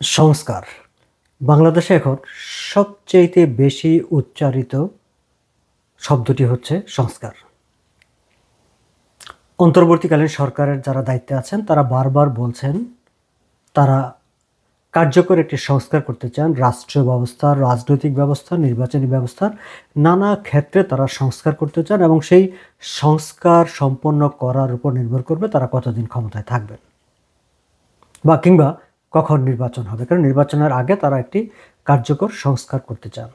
সংস্কার বাংলাদেশে এখন সবচেয়ে বেশি উচ্চারিত শব্দটি হচ্ছে সংস্কার। অন্তর্বর্তীকালীন সরকারের যারা দায়িত্বে আছেন তারা বারবার বলছেন তারা কার্যকর একটি সংস্কার করতে চান। রাষ্ট্রীয় ব্যবস্থা, রাজনৈতিক ব্যবস্থা, নির্বাচনী ব্যবস্থার নানা ক্ষেত্রে তারা সংস্কার করতে চান এবং সেই সংস্কার সম্পন্ন করার উপর নির্ভর করবে তারা কতদিন ক্ষমতায় থাকবেন বা কিংবা কখন নির্বাচন হবে, কারণ নির্বাচনের আগে তারা একটি কার্যকর সংস্কার করতে চান।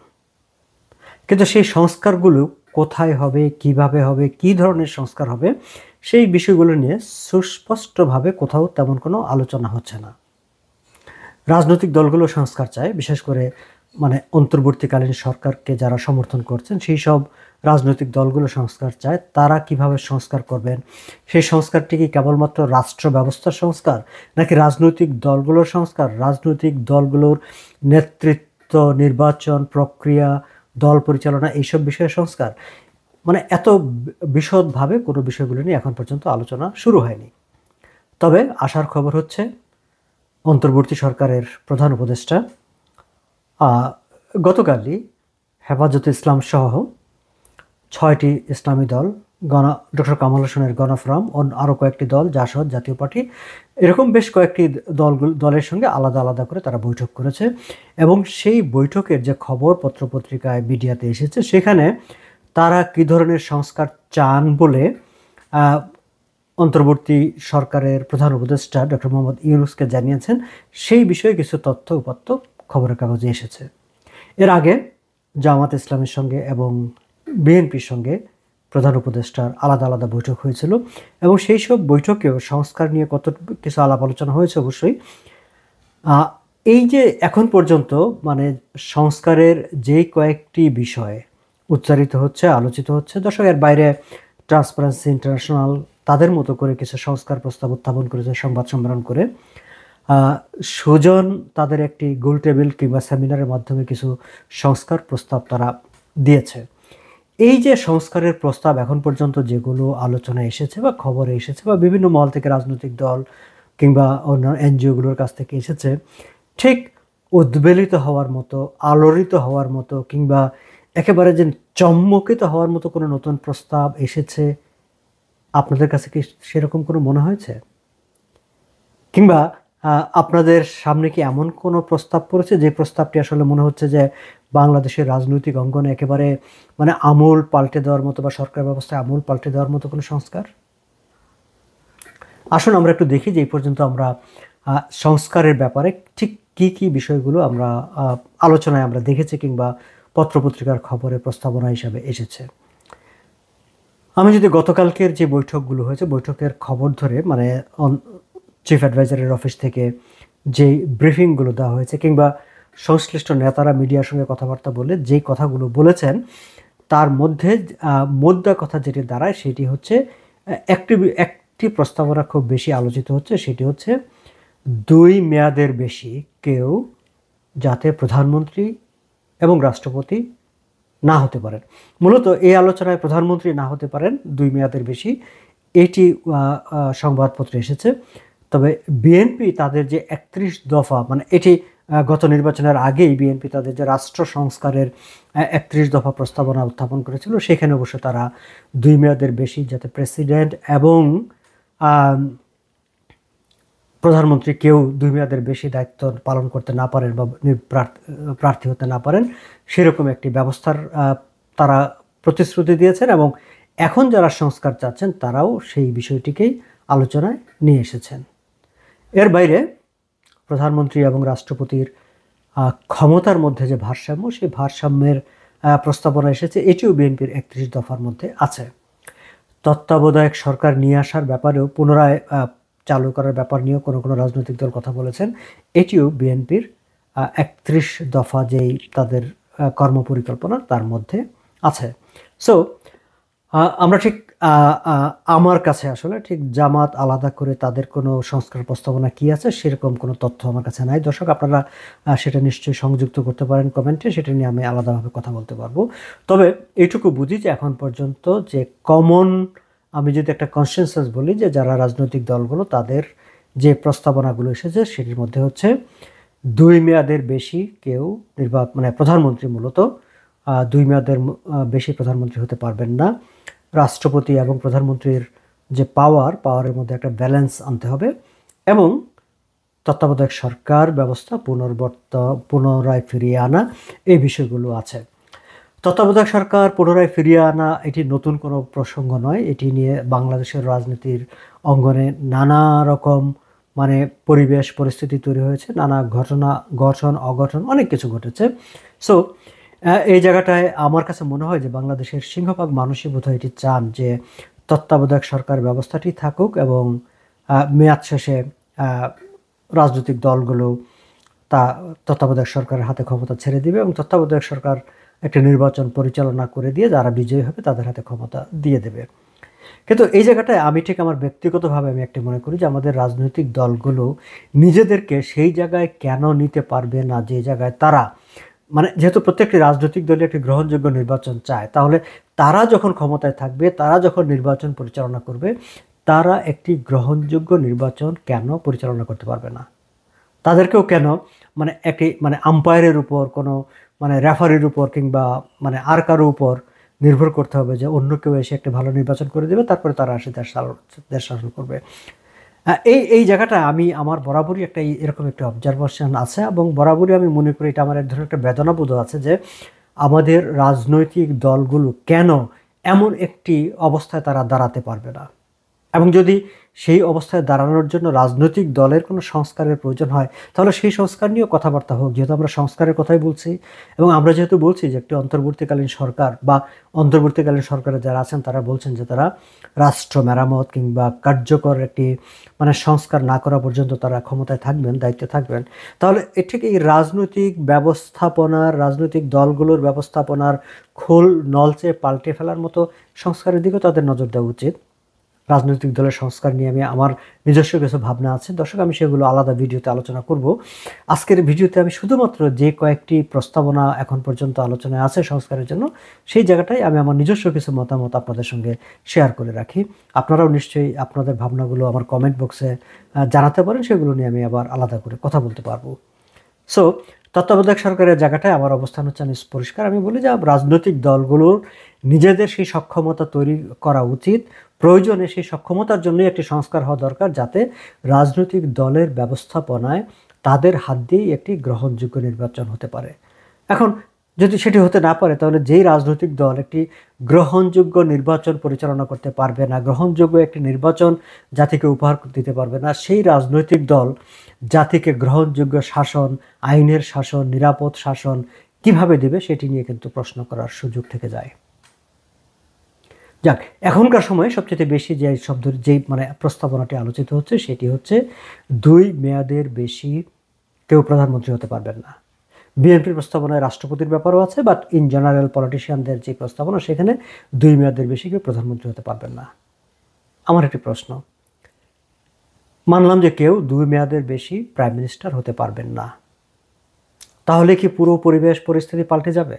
কিন্তু সেই সংস্কারগুলো কোথায় হবে, কিভাবে হবে, কি ধরনের সংস্কার হবে, সেই বিষয়গুলো নিয়ে সুস্পষ্টভাবে কোথাও তেমন কোনো আলোচনা হচ্ছে না। রাজনৈতিক দলগুলো সংস্কার চায়, বিশেষ করে অন্তর্বর্তীকালীন সরকারকে যারা সমর্থন করছেন সেই সব রাজনৈতিক দলগুলো সংস্কার চায়। তারা কিভাবে সংস্কার করবেন, সেই সংস্কারটি কি কেবলমাত্র রাষ্ট্র ব্যবস্থার সংস্কার নাকি রাজনৈতিক দলগুলোর সংস্কার, রাজনৈতিক দলগুলোর নেতৃত্ব, নির্বাচন প্রক্রিয়া, দল পরিচালনা, এইসব বিষয়ে সংস্কার। এত বিশদভাবে কোনো বিষয়গুলো নিয়ে এখন পর্যন্ত আলোচনা শুরু হয়নি। তবে আশার খবর হচ্ছে অন্তর্বর্তী সরকারের প্রধান উপদেষ্টা গতকালই হেফাজতে ইসলাম সহ 6টি ইসলামী দল, ডক্টর কামাল হোসেনের গণফোরাম ও আরও কয়েকটি দল, জাসদ, জাতীয় পার্টি, এরকম বেশ কয়েকটি দলের সঙ্গে আলাদা আলাদা করে তারা বৈঠক করেছে এবং সেই বৈঠকের যে খবর পত্রপত্রিকায় মিডিয়াতে এসেছে সেখানে তারা কী ধরনের সংস্কার চান বলে অন্তর্বর্তী সরকারের প্রধান উপদেষ্টা ডক্টর মোহাম্মদ ইউনূসকে জানিয়েছেন, সেই বিষয়ে কিছু তথ্য উপাত্ত খবরের কাগজে এসেছে। এর আগে জামাত ইসলামের সঙ্গে এবং বিএনপির সঙ্গে প্রধান উপদেষ্টার আলাদা আলাদা বৈঠক হয়েছিল এবং সেই সব বৈঠকেও সংস্কার নিয়ে কত কিছু আলাপ আলোচনা হয়েছে। অবশ্যই এই যে এখন পর্যন্ত সংস্কারের যেই কয়েকটি বিষয় উচ্চারিত হচ্ছে, আলোচিত হচ্ছে, দর্শক এর বাইরে ট্রান্সপারেন্সি ইন্টারন্যাশনাল তাদের মতো করে কিছু সংস্কার প্রস্তাব উত্থাপন করেছে সংবাদ সম্মেলন করে। সুজন তাদের একটি গোল টেবিল কিংবা সেমিনারের মাধ্যমে কিছু সংস্কার প্রস্তাব তারা দিয়েছে। এই যে সংস্কারের প্রস্তাব এখন পর্যন্ত যেগুলো আলোচনায় এসেছে বা খবরে এসেছে বা বিভিন্ন মহল থেকে, রাজনৈতিক দল কিংবা অন্য এনজিওগুলোর কাছ থেকে এসেছে, ঠিক উদ্বেলিত হওয়ার মতো, আলোড়িত হওয়ার মতো কিংবা একেবারে যে চমকিত হওয়ার মতো কোনো নতুন প্রস্তাব এসেছে আপনাদের কাছে কি সেরকম কোনো মনে হয়েছে? কিংবা আপনাদের সামনে কি এমন কোনো প্রস্তাব পড়েছে যে প্রস্তাবটি আসলে মনে হচ্ছে যে বাংলাদেশের রাজনৈতিক অঙ্গনে একেবারে আমূল পাল্টে দেওয়ার মতো বা সরকার ব্যবস্থায় আমূল পাল্টে দেওয়ার মতো কোনো সংস্কার? আসুন আমরা একটু দেখি যে এই পর্যন্ত আমরা সংস্কারের ব্যাপারে ঠিক কি কি বিষয়গুলো আমরা আলোচনায় আমরা দেখেছি কিংবা পত্রপত্রিকার খবরে প্রস্তাবনা হিসাবে এসেছে। আমি যদি গতকালকের যে বৈঠকগুলো হয়েছে বৈঠকের খবর ধরে চিফ অ্যাডভাইজারের অফিস থেকে যেই ব্রিফিংগুলো দেওয়া হয়েছে কিংবা সংশ্লিষ্ট নেতারা মিডিয়ার সঙ্গে কথাবার্তা বলে যেই কথাগুলো বলেছেন তার মধ্যে মোদ্দা কথা যেটি দাঁড়ায় সেটি হচ্ছে একটি প্রস্তাবনা খুব বেশি আলোচিত হচ্ছে, সেটি হচ্ছে 2 মেয়াদের বেশি কেউ যাতে প্রধানমন্ত্রী এবং রাষ্ট্রপতি না হতে পারেন। মূলত এই আলোচনায় প্রধানমন্ত্রী না হতে পারেন 2 মেয়াদের বেশি, এটি সংবাদপত্রে এসেছে। তবে বিএনপি তাদের যে 31 দফা এটি গত নির্বাচনের আগেই বিএনপি তাদের যে রাষ্ট্র সংস্কারের 31 দফা প্রস্তাবনা উত্থাপন করেছিল সেখানে অবশ্য তারা 2 মেয়াদের বেশি যাতে প্রেসিডেন্ট এবং প্রধানমন্ত্রী কেউ 2 মেয়াদের বেশি দায়িত্ব পালন করতে না পারেন বা প্রার্থী হতে না পারেন সেরকম একটি ব্যবস্থার তারা প্রতিশ্রুতি দিয়েছেন এবং এখন যারা সংস্কার চাচ্ছেন তারাও সেই বিষয়টিকেই আলোচনায় নিয়ে এসেছেন। এর বাইরে প্রধানমন্ত্রী এবং রাষ্ট্রপতির ক্ষমতার মধ্যে যে ভারসাম্য, সেই ভারসাম্যের প্রস্তাবনা এসেছে, এটিও বিএনপির 31 দফার মধ্যে আছে। তত্ত্বাবধায়ক সরকার নিয়ে আসার ব্যাপারেও পুনরায় চালু করার ব্যাপার নিয়েও কোনো কোনো রাজনৈতিক দল কথা বলেছেন, এটিও বিএনপির 31 দফা যেই তাদের কর্মপরিকল্পনা তার মধ্যে আছে। সো আমরা ঠিক আমার কাছে আসলে ঠিক জামাত আলাদা করে তাদের কোনো সংস্কার প্রস্তাবনা কি আছে সেরকম কোনো তথ্য আমার কাছে নাই। দর্শক আপনারা সেটা নিশ্চয়ই সংযুক্ত করতে পারেন কমেন্টে, সেটা নিয়ে আমি আলাদাভাবে কথা বলতে পারবো। তবে এইটুকু বুঝি যে এখন পর্যন্ত যে কমন, আমি যদি একটা কনসেনসাস বলি যে যারা রাজনৈতিক দলগুলো তাদের যে প্রস্তাবনাগুলো এসেছে সেটির মধ্যে হচ্ছে 2 মেয়াদের বেশি কেউ মানে প্রধানমন্ত্রী মূলত 2 মেয়াদের বেশি প্রধানমন্ত্রী হতে পারবেন না। রাষ্ট্রপতি এবং প্রধানমন্ত্রীর যে পাওয়ারের মধ্যে একটা ব্যালেন্স আনতে হবে এবং তত্ত্বাবধায়ক সরকার ব্যবস্থা পুনরায় ফিরিয়ে আনা, এই বিষয়গুলো আছে। তত্ত্বাবধায়ক সরকার পুনরায় ফিরিয়ে আনা এটি নতুন কোনো প্রসঙ্গ নয়। এটি নিয়ে বাংলাদেশের রাজনীতির অঙ্গনে নানা রকম মানে পরিবেশ পরিস্থিতি তৈরি হয়েছে, নানা গঠন অগঠন অনেক কিছু ঘটেছে। সো এই জায়গাটায় আমার কাছে মনে হয় যে বাংলাদেশের সিংহভাগ মানুষই বোধহয় এটি চান যে তত্ত্বাবধায়ক সরকার ব্যবস্থাটি থাকুক এবং মেয়াদ শেষে রাজনৈতিক দলগুলো তত্ত্বাবধায়ক সরকারের হাতে ক্ষমতা ছেড়ে দিবে এবং তত্ত্বাবধায়ক সরকার একটা নির্বাচন পরিচালনা করে দিয়ে যারা বিজয়ী হবে তাদের হাতে ক্ষমতা দিয়ে দেবে। কিন্তু এই জায়গাটায় আমি ঠিক আমার ব্যক্তিগতভাবে আমি একটা মনে করি যে আমাদের রাজনৈতিক দলগুলো নিজেদেরকে সেই জায়গায় কেন নিতে পারবে না যে জায়গায় তারা মানে যেহেতু প্রত্যেকটি রাজনৈতিক দলই একটি গ্রহণযোগ্য নির্বাচন চায়, তাহলে তারা যখন ক্ষমতায় থাকবে, তারা যখন নির্বাচন পরিচালনা করবে, তারা একটি গ্রহণযোগ্য নির্বাচন কেন পরিচালনা করতে পারবে না? তাদেরকেও কেন মানে একটি মানে আম্পায়ারের উপর কোনো মানে রেফারির উপর কিংবা মানে আর কারো উপর নির্ভর করতে হবে যে অন্য কেউ এসে একটা ভালো নির্বাচন করে দেবে, তারপরে তারা এসে দেশ শাসন করবে? এই জায়গাটা আমি আমার বরাবরই একটা এরকম একটা অবজারভেশন আছে এবং বরাবরই আমি মনে করি এটা আমার এক ধরনের একটা বেদনাবোধ আছে যে আমাদের রাজনৈতিক দলগুলো কেন এমন একটি অবস্থায় তারা দাঁড়াতে পারবে না, এবং যদি সেই অবস্থায় দাঁড়ানোর জন্য রাজনৈতিক দলের কোনো সংস্কারের প্রয়োজন হয় তাহলে সেই সংস্কার নিয়েও কথাবার্তা হোক। যেহেতু আমরা সংস্কারের কথাই বলছি এবং আমরা যেহেতু বলছি যে একটি অন্তর্বর্তীকালীন সরকার বা অন্তর্বর্তীকালীন সরকারে যারা আছেন তারা বলছেন যে তারা রাষ্ট্র মেরামত কিংবা কার্যকর একটি মানে সংস্কার না করা পর্যন্ত তারা ক্ষমতায় থাকবেন, দায়িত্বে থাকবেন, তাহলে ঠিক এই রাজনৈতিক ব্যবস্থাপনার রাজনৈতিক দলগুলোর ব্যবস্থাপনার খোল নলচে পাল্টে ফেলার মতো সংস্কারের দিকেও তাদের নজর দেওয়া উচিত। রাজনৈতিক দলের সংস্কার নিয়ে আমি আমার নিজস্ব কিছু ভাবনা আছে দর্শক, আমি সেগুলো আলাদা ভিডিওতে আলোচনা করব। আজকের ভিডিওতে আমি শুধুমাত্র যে কয়েকটি প্রস্তাবনা এখন পর্যন্ত আলোচনায় আছে সংস্কারের জন্য, সেই জায়গাটাই আমি আমার নিজস্ব কিছু মতামত আপনাদের সঙ্গে শেয়ার করে রাখি। আপনারাও নিশ্চয়ই আপনাদের ভাবনাগুলো আমার কমেন্ট বক্সে জানাতে পারেন, সেগুলো নিয়ে আমি আবার আলাদা করে কথা বলতে পারবো। সো তত্ত্বাবধায়ক সরকারের জায়গাটায় আমার অবস্থান হচ্ছে আমি পরিষ্কার, আমি বলি যে রাজনৈতিক দলগুলোর নিজেদের সেই সক্ষমতা তৈরি করা উচিত। প্রয়োজনে সেই সক্ষমতার জন্যই একটি সংস্কার হওয়া দরকার, যাতে রাজনৈতিক দলের ব্যবস্থাপনায় তাদের হাত দিয়েই একটি গ্রহণযোগ্য নির্বাচন হতে পারে। এখন যদি সেটি হতে না পারে তাহলে যেই রাজনৈতিক দল একটি গ্রহণযোগ্য নির্বাচন পরিচালনা করতে পারবে না, গ্রহণযোগ্য একটি নির্বাচন জাতিকে উপহার দিতে পারবে না, সেই রাজনৈতিক দল জাতিকে গ্রহণযোগ্য শাসন, আইনের শাসন, নিরাপদ শাসন কিভাবে দেবে সেটি নিয়ে কিন্তু প্রশ্ন করার সুযোগ থেকে যায়। যাক, এখনকার সময়ে সবচেয়ে বেশি যেই মানে প্রস্তাবনাটি আলোচিত হচ্ছে সেটি হচ্ছে 2 মেয়াদের বেশি কেউ প্রধানমন্ত্রী হতে পারবেন না। বিএনপির প্রস্তাবনায় রাষ্ট্রপতির ব্যাপারও আছে, বাট ইন জেনারেল পলিটিশিয়ানদের যে প্রস্তাবনা সেখানে 2 মেয়াদের বেশি কেউ প্রধানমন্ত্রী হতে পারবেন না। আমার একটি প্রশ্ন, মানলাম যে কেউ 2 মেয়াদের বেশি প্রাইম মিনিস্টার হতে পারবেন না, তাহলে কি পুরো পরিবেশ পরিস্থিতি পাল্টে যাবে?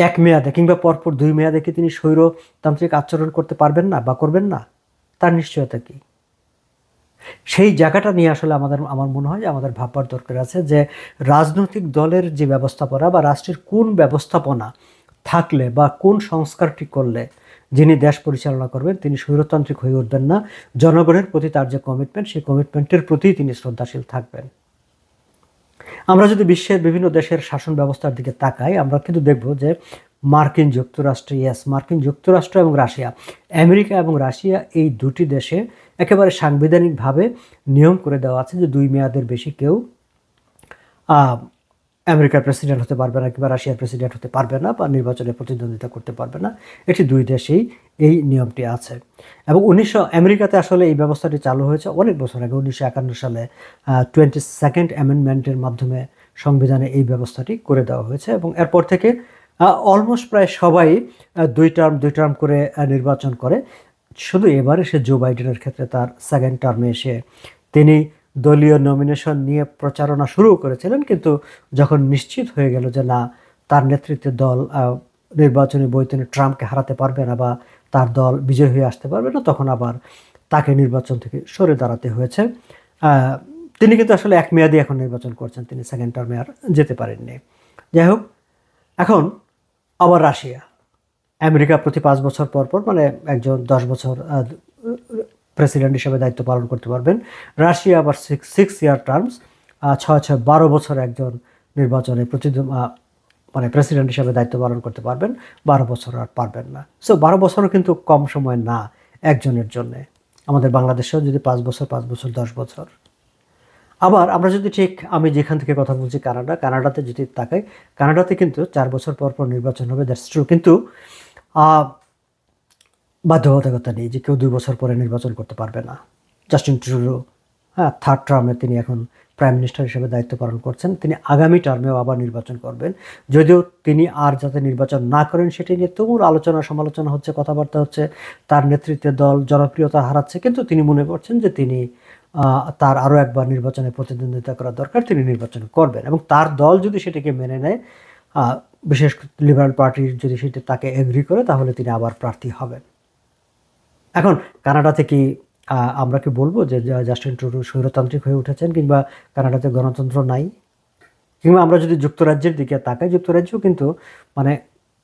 1 মেয়াদে কিংবা পরপর 2 মেয়াদে কি তিনি স্বৈরতান্ত্রিক আচরণ করতে পারবেন না বা করবেন না? তার নিশ্চয়তা কি? সেই জায়গাটা নিয়ে আসলে আমার মনে হয় যে আমাদের ভাববার দরকার আছে যে রাজনৈতিক দলের যে ব্যবস্থাপনা বা রাষ্ট্রের কোন ব্যবস্থাপনা থাকলে বা কোন সংস্কারটি করলে যিনি দেশ পরিচালনা করবেন তিনি স্বৈরতান্ত্রিক হয়ে উঠবেন না, জনগণের প্রতি তার যে কমিটমেন্ট সেই কমিটমেন্টের প্রতি তিনি শ্রদ্ধাশীল থাকবেন। আমরা যদি বিশ্বের বিভিন্ন দেশের শাসন ব্যবস্থার দিকে তাকাই আমরা কিন্তু দেখব যে মার্কিন যুক্তরাষ্ট্র এবং রাশিয়া, আমেরিকা এবং রাশিয়া, এই দুটি দেশে একেবারে সাংবিধানিকভাবে নিয়ম করে দেওয়া আছে যে 2 মেয়াদের বেশি কেউ আমেরিকার প্রেসিডেন্ট হতে পারবে না কিংবা রাশিয়ার প্রেসিডেন্ট হতে পারবে না বা নির্বাচনে প্রতিদ্বন্দ্বিতা করতে পারবে না। এটি 2 দেশেই এই নিয়মটি আছে এবং আমেরিকাতে আসলে এই ব্যবস্থাটি চালু হয়েছে অনেক বছর আগে, 1951 সালে 22nd অ্যামেন্ডমেন্টের মাধ্যমে সংবিধানে এই ব্যবস্থাটি করে দেওয়া হয়েছে এবং এরপর থেকে অলমোস্ট প্রায় সবাই 2 টার্ম করে নির্বাচন করে। শুধু এবারে সে জো বাইডেনের ক্ষেত্রে তার 2nd টার্মে এসে তিনি দলীয় নমিনেশন নিয়ে প্রচারণা শুরু করেছিলেন, কিন্তু যখন নিশ্চিত হয়ে গেল যে না তার নেতৃত্বের দল নির্বাচনী বৈতরণী ট্রাম্পকে হারাতে পারবে না বা তার দল বিজয় হয়ে আসতে পারবে না, তখন আবার তাকে নির্বাচন থেকে সরে দাঁড়াতে হয়েছে। তিনি কিন্তু আসলে এক মেয়াদি এখন নির্বাচন করছেন, তিনি সেকেন্ড টার্মে আর যেতে পারেননি। যাই হোক, এখন আবার রাশিয়া, আমেরিকা প্রতি 5 বছর পর পর মানে একজন 10 বছর প্রেসিডেন্ট হিসেবে দায়িত্ব পালন করতে পারবেন। রাশিয়া আবার 6 ইয়ার টার্মস, 6 বছর একজন নির্বাচনে মানে প্রেসিডেন্ট হিসেবে দায়িত্ব পালন করতে পারবেন, 12 বছর আর পারবেন না। সো 12 বছরও কিন্তু কম সময় না একজনের জন্য। আমাদের বাংলাদেশেও যদি 5 বছর 10 বছর। আবার আমরা যদি ঠিক আমি যেখান থেকে কথা বলছি কানাডাতে যদি তাকাই, কানাডাতে কিন্তু 4 বছর পর পর নির্বাচন হবে, দ্যাটস ট্রু। কিন্তু বাধ্যবাধকতা নেই যে কেউ 2 বছর পরে নির্বাচন করতে পারবে না। জাস্টিন ট্রুডো, হ্যাঁ, থার্ড টার্মে তিনি এখন প্রাইম মিনিস্টার হিসেবে দায়িত্ব পালন করছেন। তিনি আগামী টার্মেও আবার নির্বাচন করবেন। যদিও তিনি আর যাতে নির্বাচন না করেন সেটি নিয়ে তুমুল আলোচনা সমালোচনা হচ্ছে, কথাবার্তা হচ্ছে, তার নেতৃত্বে দল জনপ্রিয়তা হারাচ্ছে, কিন্তু তিনি মনে করছেন যে তিনি তার আরও একবার নির্বাচনে প্রতিদ্বন্দ্বিতা করা দরকার, তিনি নির্বাচন করবেন। এবং তার দল যদি সেটিকে মেনে নেয়, বিশেষ লিবারেল পার্টির যদি সেটি তাকে এগ্রি করে, তাহলে তিনি আবার প্রার্থী হবেন। এখন কানাডাতে কি আমরা কি বলবো যে জাস্টিন ট্রুডো স্বৈরতান্ত্রিক হয়ে উঠেছেন কিংবা কানাডাতে গণতন্ত্র নাই? কিংবা আমরা যদি যুক্তরাজ্যের দিকে তাকাই, যুক্তরাজ্যও কিন্তু মানে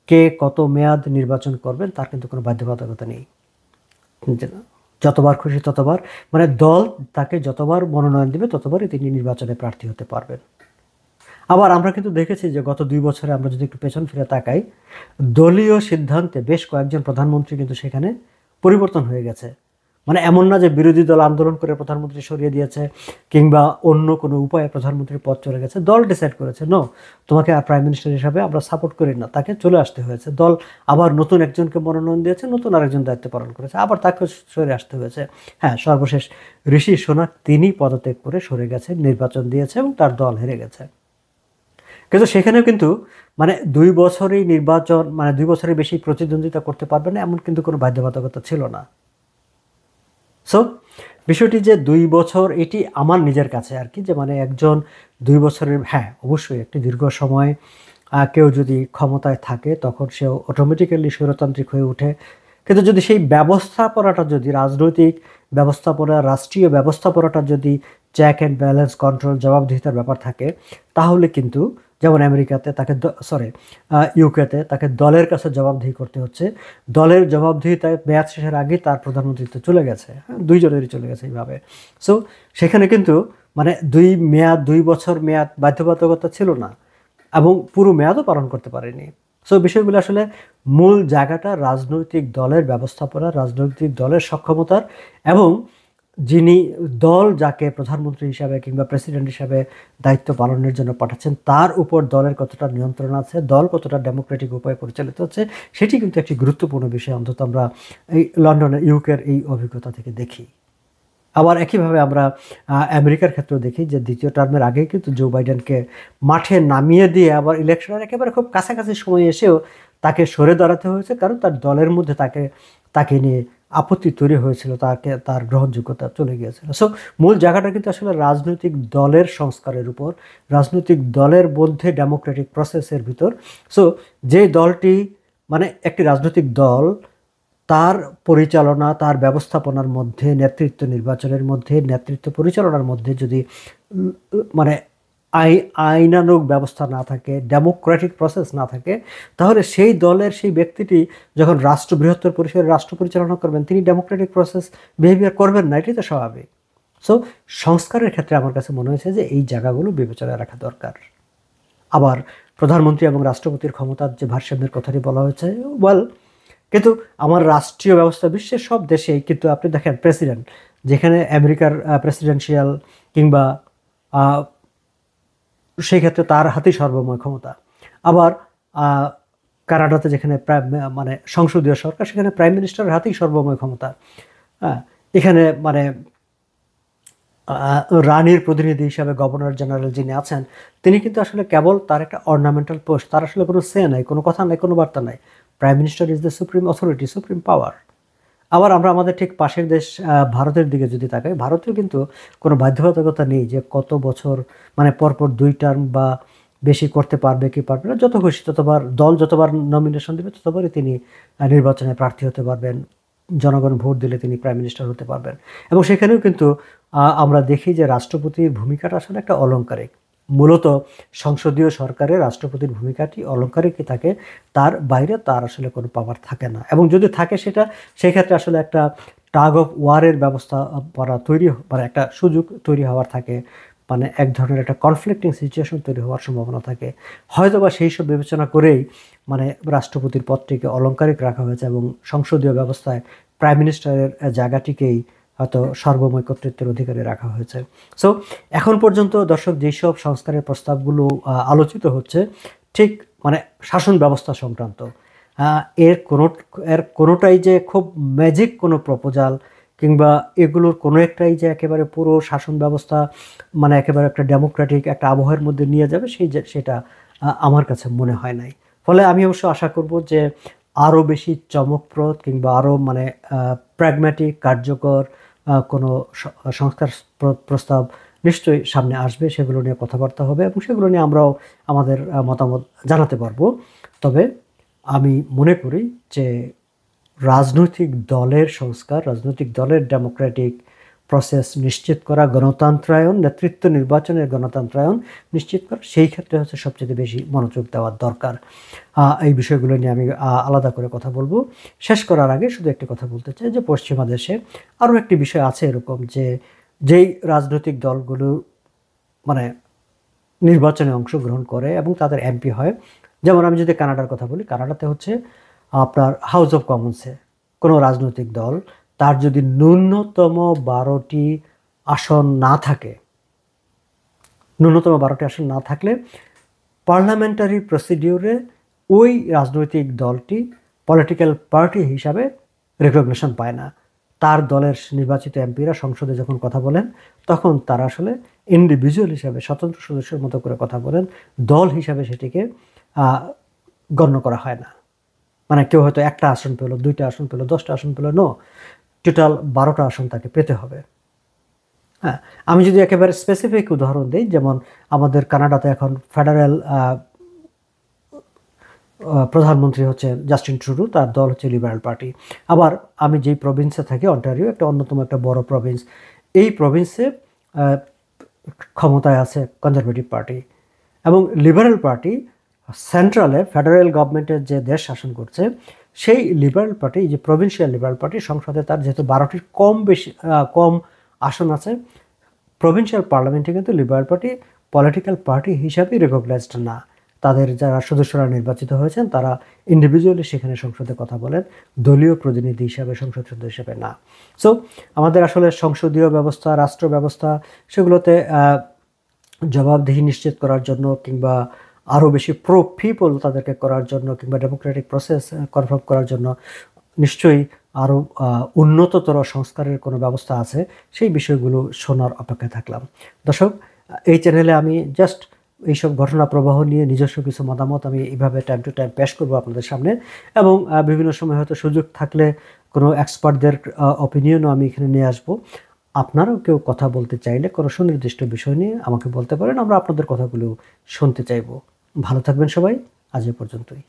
কে কত মেয়াদ নির্বাচন করবেন তার কিন্তু কোনো বাধ্যবাধকতা নেই। যতবার খুশি ততবার, মানে দল তাকে যতবার মনোনয়ন দেবে ততবারই তিনি নির্বাচনে প্রার্থী হতে পারবেন। আবার আমরা কিন্তু দেখেছি যে গত 2 বছরে আমরা যদি একটু পেছন ফিরে তাকাই, দলীয় সিদ্ধান্তে বেশ কয়েকজন প্রধানমন্ত্রী কিন্তু সেখানে পরিবর্তন হয়ে গেছে। মানে এমন না যে বিরোধী দল আন্দোলন করে প্রধানমন্ত্রী সরিয়ে দিয়েছে কিংবা অন্য কোনো উপায়ে প্রধানমন্ত্রীর পদ চলে গেছে, দল ডিসাইড করেছে নো, তোমাকে আর প্রাইম মিনিস্টার হিসাবে আমরা সাপোর্ট করি না, তাকে চলে আসতে হয়েছে। দল আবার নতুন একজনকে মনোনয়ন দিয়েছে, নতুন আরেকজন দায়িত্ব পালন করেছে, আবার তাকে সরে আসতে হয়েছে। হ্যাঁ, সর্বশেষ ঋষি সোনাক তিনি পদত্যাগ করে সরে গেছে, নির্বাচন দিয়েছে এবং তার দল হেরে গেছে। কিন্তু সেখানেও কিন্তু মানে 2 বছরেই নির্বাচন, মানে 2 বছরের বেশি প্রতিদ্বন্দ্বিতা করতে পারবে না এমন কিন্তু কোনো বাধ্যবাধকতা ছিল না। সো বিষয়টি যে 2 বছর, এটি আমার নিজের কাছে আর কি, যে মানে একজন 2 বছরের, হ্যাঁ অবশ্যই একটি দীর্ঘ সময় কেউ যদি ক্ষমতায় থাকে তখন সে অটোমেটিক্যালি স্বৈরতান্ত্রিক হয়ে ওঠে। কিন্তু যদি সেই ব্যবস্থাপনাটা, যদি রাজনৈতিক ব্যবস্থাপনা, রাষ্ট্রীয় ব্যবস্থাপনাটা যদি চেক অ্যান্ড ব্যালেন্স, কন্ট্রোল, জবাবদিহিতার ব্যাপার থাকে, তাহলে কিন্তু যেমন আমেরিকাতে তাকে ইউকেতে তাকে দলের কাছে জবাবদিহি করতে হচ্ছে। দলের জবাবদিহিতায় মেয়াদ শেষের আগেই তার প্রধানমন্ত্রিত্ব চলে গেছে, হ্যাঁ, 2 জনেরই চলে গেছে এইভাবে। সো সেখানে কিন্তু মানে 2 বছর মেয়াদ বাধ্যবাধকতা ছিল না এবং পুরো মেয়াদও পালন করতে পারেনি। সো বিষয়গুলো আসলে মূল জায়গাটা রাজনৈতিক দলের ব্যবস্থাপনা, রাজনৈতিক দলের সক্ষমতার, এবং যিনি দল যাকে প্রধানমন্ত্রী হিসাবে কিংবা প্রেসিডেন্ট হিসাবে দায়িত্ব পালনের জন্য পাঠাচ্ছেন তার উপর দলের কতটা নিয়ন্ত্রণ আছে, দল কতটা ডেমোক্রেটিক উপায়ে পরিচালিত হচ্ছে, সেটি কিন্তু একটি গুরুত্বপূর্ণ বিষয়, অন্তত আমরা এই লন্ডনের, ইউকের এই অভিজ্ঞতা থেকে দেখি। আবার একইভাবে আমরা আমেরিকার ক্ষেত্রেও দেখি যে 2য় টার্মের আগেই কিন্তু জো বাইডেনকে মাঠে নামিয়ে দিয়ে আবার ইলেকশনের একেবারে খুব কাছাকাছি সময় এসেও তাকে সরে দাঁড়াতে হয়েছে, কারণ তার দলের মধ্যে তাকে নিয়ে আপত্তি তৈরি হয়েছিল, তার গ্রহণযোগ্যতা চলে গিয়েছিল। সো মূল জায়গাটা কিন্তু আসলে রাজনৈতিক দলের সংস্কারের উপর, রাজনৈতিক দলের মধ্যে ডেমোক্রেটিক প্রসেসের ভিতর। সো যে দলটি, মানে একটি রাজনৈতিক দল তার পরিচালনা, তার ব্যবস্থাপনার মধ্যে, নেতৃত্ব নির্বাচনের মধ্যে, নেতৃত্ব পরিচালনার মধ্যে যদি মানে আইনানুগ ব্যবস্থা না থাকে, ডেমোক্রেটিক প্রসেস না থাকে, তাহলে সেই দলের সেই ব্যক্তিটি যখন বৃহত্তর পরিসরে রাষ্ট্র পরিচালনা করবেন, তিনি ডেমোক্রেটিক প্রসেস বিহেভিয়ার করবেন না, এটাই তো স্বাভাবিক। সো সংস্কারের ক্ষেত্রে আমার কাছে মনে হয়েছে যে এই জায়গাগুলো বিবেচনায় রাখা দরকার। আবার প্রধানমন্ত্রী এবং রাষ্ট্রপতির ক্ষমতার যে ভারসাম্যের কথাটি বলা হয়েছে, ওয়েল, কিন্তু আমার রাষ্ট্রীয় ব্যবস্থা বিশ্বের সব দেশেই, কিন্তু আপনি দেখেন প্রেসিডেন্ট, যেখানে আমেরিকার প্রেসিডেন্সিয়াল কিংবা সেই ক্ষেত্রে তার হাতেই সর্বময় ক্ষমতা। আবার কানাডাতে যেখানে মানে সংসদীয় সরকার, সেখানে প্রাইম মিনিস্টারের হাতেই সর্বময় ক্ষমতা। হ্যাঁ, এখানে মানে রানীর প্রতিনিধি হিসাবে গভর্নর জেনারেল যিনি আছেন, তিনি কিন্তু আসলে কেবল তার একটা অর্নামেন্টাল পোস্ট, তার আসলে কোনো সে নাই, কোনো কথা নাই, কোনো বার্তা নাই। Prime minister is the supreme authority, supreme পাওয়ার। আবার আমরা আমাদের ঠিক পাশের দেশ ভারতের দিকে যদি তাকাই, ভারতেও কিন্তু কোনো বাধ্যবাধকতা নেই যে কত বছর, মানে পরপর 2 টার্ম বা বেশি করতে পারবে কি পারবে না, যত খুশি ততবার, দল যতবার নমিনেশন দেবে ততবারই তিনি নির্বাচনে প্রার্থী হতে পারবেন, জনগণ ভোট দিলে তিনি প্রাইম মিনিস্টার হতে পারবেন। এবং সেখানেও কিন্তু আমরা দেখি যে রাষ্ট্রপতির ভূমিকাটা আসলে একটা অলংকারিক। মূলত সংসদীয় সরকারের রাষ্ট্রপতির ভূমিকাটি অলংকারিকই থাকে, তার বাইরে তার আসলে কোনো পাওয়ার থাকে না। এবং যদি থাকে সেটা, সেই ক্ষেত্রে আসলে একটা টাগ অফ ওয়ারের ব্যবস্থা মানে একটা সুযোগ তৈরি হওয়ার থাকে, মানে এক ধরনের একটা কনফ্লিক্টিং সিচুয়েশন তৈরি হওয়ার সম্ভাবনা থাকে। হয়তোবা সেই সব বিবেচনা করেই মানে রাষ্ট্রপতির পদটিকে অলংকারিক রাখা হয়েছে এবং সংসদীয় ব্যবস্থায় প্রাইম মিনিস্টারের জায়গাটিকেই হয়তো সর্বময় কর্তৃত্বের অধিকারে রাখা হয়েছে। সো এখন পর্যন্ত দর্শক যেসব সংস্কারের প্রস্তাবগুলো আলোচিত হচ্ছে, ঠিক মানে শাসন ব্যবস্থা সংক্রান্ত, এর কোনোটাই যে খুব ম্যাজিক কোনো প্রপোজাল কিংবা এগুলোর কোনো একটাই যে একেবারে পুরো শাসন ব্যবস্থা মানে একেবারে একটা ডেমোক্রেটিক একটা আবহাওয়ার মধ্যে নিয়ে যাবে সেটা আমার কাছে মনে হয় নাই। ফলে আমি অবশ্য আশা করব যে আরও বেশি চমকপ্রদ কিংবা আরও মানে প্র্যাগম্যাটিক কার্যকর কোনো সংস্কার প্রস্তাব নিশ্চয়ই সামনে আসবে, সেগুলো নিয়ে কথাবার্তা হবে এবং সেগুলো নিয়ে আমরাও আমাদের মতামত জানাতে পারবো। তবে আমি মনে করি যে রাজনৈতিক দলের সংস্কার, রাজনৈতিক দলের ডেমোক্রেটিক প্রসেস নিশ্চিত করা, গণতন্ত্রায়ন, নেতৃত্ব নির্বাচনের গণতন্ত্রায়ন নিশ্চিত করা, সেই ক্ষেত্রে হচ্ছে সবচেয়ে বেশি মনোযোগ দেওয়ার দরকার। এই বিষয়গুলো নিয়ে আমি আলাদা করে কথা বলবো। শেষ করার আগে শুধু একটি কথা বলতে চাই যে পশ্চিমা দেশে আরও একটি বিষয় আছে এরকম, যে যেই রাজনৈতিক দলগুলো মানে নির্বাচনে অংশগ্রহণ করে এবং তাদের এমপি হয়, যেমন আমি যদি কানাডার কথা বলি, কানাডাতে হচ্ছে আপনার হাউস অফ কমন্সে কোনো রাজনৈতিক দল তার যদি ন্যূনতম 12টি আসন না থাকে, ন্যূনতম 12টি আসন না থাকলে পার্লামেন্টারি প্রসিডিউরে ওই রাজনৈতিক দলটি পলিটিক্যাল পার্টি হিসাবে রেকগনিশন পায় না। তার দলের নির্বাচিত এমপিরা সংসদে যখন কথা বলেন তখন তারা আসলে ইন্ডিভিজুয়াল হিসাবে স্বতন্ত্র সদস্যের মতো করে কথা বলেন, দল হিসাবে সেটিকে গণ্য করা হয় না। মানে কেউ হয়তো একটা আসন পেল, 2টা আসন পেল, 10টা আসন পেল, নো, টোটাল 12টা আসন তাকে পেতে হবে। হ্যাঁ, আমি যদি একেবারে স্পেসিফিক উদাহরণ দিই, যেমন আমাদের কানাডাতে এখন ফেডারেল প্রধানমন্ত্রী হচ্ছে জাস্টিন ট্রুডো, তার দল হচ্ছে লিবারেল পার্টি। আবার আমি যেই প্রভিন্সে থাকি, অন্টারিও একটা অন্যতম একটা বড় প্রভিন্স, এই প্রভিন্সে ক্ষমতায় আছে কনজারভেটিভ পার্টি এবং লিবারেল পার্টি সেন্ট্রালে ফেডারেল গভর্নমেন্টের যে দেশ শাসন করছে সেই লিবারেল পার্টি, যে প্রভিন্সিয়াল লিবারেল পার্টি, সংসদে তার যেহেতু 12টির কম আসন আছে, প্রভিন্সিয়াল পার্লামেন্টে কিন্তু লিবারেল পার্টি পলিটিক্যাল পার্টি হিসাবে রেকগনাইজড না। তাদের যারা সদস্যরা নির্বাচিত হয়েছেন তারা ইন্ডিভিজুয়ালি সেখানে সংসদে কথা বলেন, দলীয় প্রতিনিধি হিসাবে, সংসদ সদস্য হিসাবে না। সো আমাদের আসলে সংসদীয় ব্যবস্থা, রাষ্ট্র ব্যবস্থা, সেগুলোতে জবাবদিহি নিশ্চিত করার জন্য কিংবা আরও বেশি প্রো পিপল তাদেরকে করার জন্য কিংবা ডেমোক্রেটিক প্রসেস কনফার্ম করার জন্য নিশ্চয়ই আরও উন্নততর সংস্কারের কোনো ব্যবস্থা আছে, সেই বিষয়গুলো শোনার অপেক্ষায় থাকলাম। দর্শক, এই চ্যানেলে আমি জাস্ট এইসব ঘটনা প্রবাহ নিয়ে নিজস্ব কিছু মতামত আমি এইভাবে টাইম টু টাইম পেশ করবো আপনাদের সামনে, এবং বিভিন্ন সময় হয়তো সুযোগ থাকলে কোনো এক্সপার্টদের অপিনিয়নও আমি এখানে নিয়ে আসবো। আপনারাও কেউ কথা বলতে চাইলে কোনো সুনির্দিষ্ট বিষয় নিয়ে আমাকে বলতে পারেন, আমরা আপনাদের কথাগুলো শুনতে চাইব। ভালো থাকবেন সবাই, আজ এ পর্যন্তই।